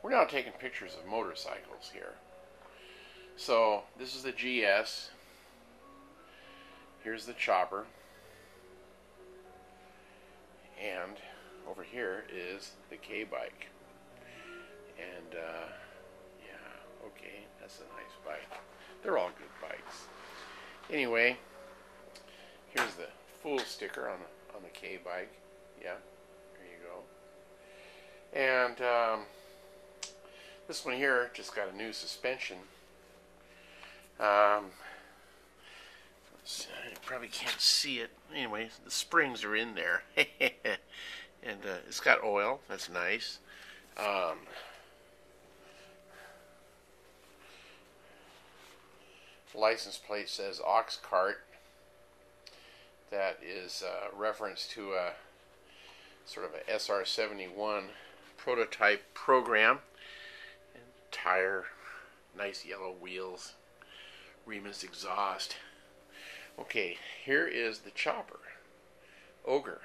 We're now taking pictures of motorcycles here. So this is the GS. Here's the chopper. And over here is the K-bike. And yeah, okay, that's a nice bike. They're all good bikes. Anyway, here's the full sticker on the K-bike. Yeah, there you go. And this one here just got a new suspension. You probably can't see it. Anyway, the springs are in there. And it's got oil. That's nice. License plate says Ox Cart. That is a reference to a sort of a SR-71 prototype program. And tire, nice yellow wheels, Remus exhaust. Okay, here is the chopper. Ogre.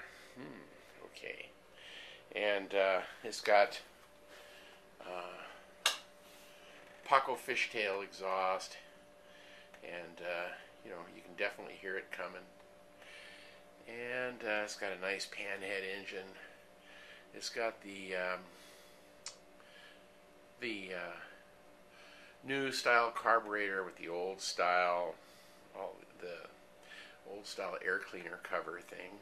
Okay. And it's got Paco fishtail exhaust. And, you know, you can definitely hear it coming. And it's got a nice panhead engine. It's got the new style carburetor with the old style, air cleaner cover thing.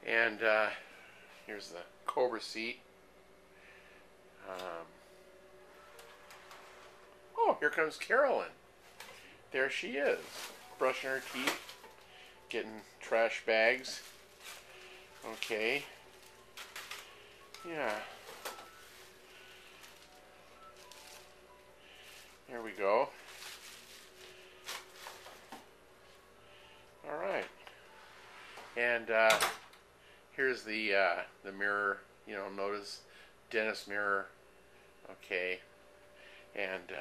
And here's the Cobra seat. Oh, here comes Carolyn. There she is, brushing her teeth, getting trash bags. Okay. Yeah. There we go. All right. And here's the mirror. You know, notice dentist mirror. Okay. And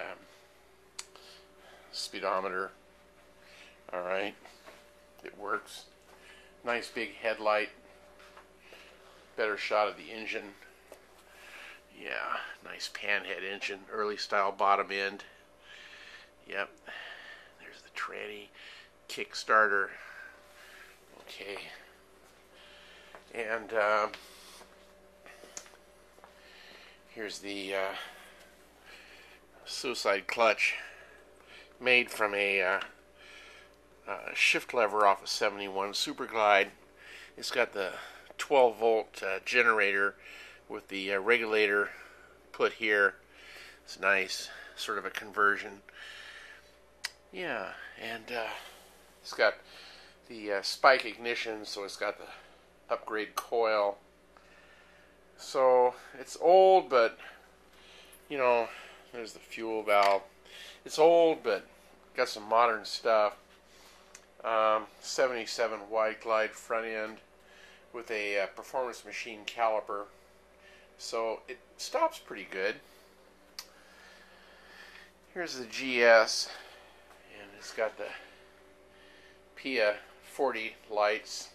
speedometer. All right. It works. Nice big headlight. Better shot of the engine. Yeah, nice panhead engine. Early style bottom end. Yep. There's the tranny. Kickstarter. Okay. And here's the suicide clutch, made from a shift lever off a 71 Super Glide. It's got the 12 volt generator with the regulator put here. It's nice, sort of a conversion. Yeah, and it's got the spike ignition, so it's got the upgrade coil. So it's old, but you know, there's the fuel valve. It's old, but got some modern stuff. 77 wide glide front end with a performance machine caliper, so it stops pretty good. Here's the GS, and it's got the PIA 40 lights.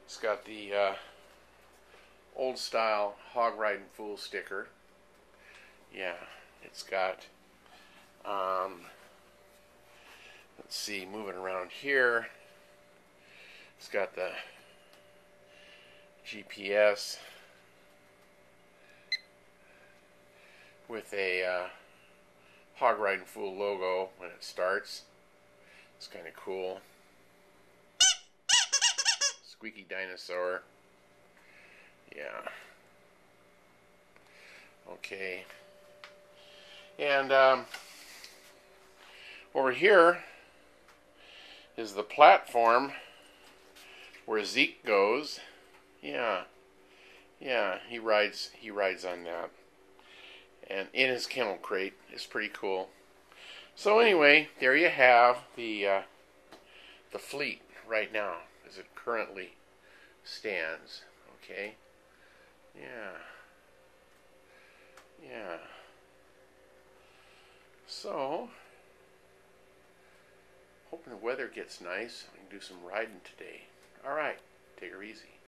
It's got the old style hog riding fool sticker. Yeah, it's got let's see, moving around here, it's got the GPS with a hog riding fool logo when it starts. It's kind of cool. Squeaky dinosaur. Yeah. Okay. And over here is the platform where Zeke goes. Yeah. Yeah, he rides on that. And in his kennel crate. It's pretty cool. So anyway, there you have the fleet right now as it currently stands. Okay. Yeah. Yeah. So, hoping the weather gets nice. I can do some riding today. All right. Take her easy.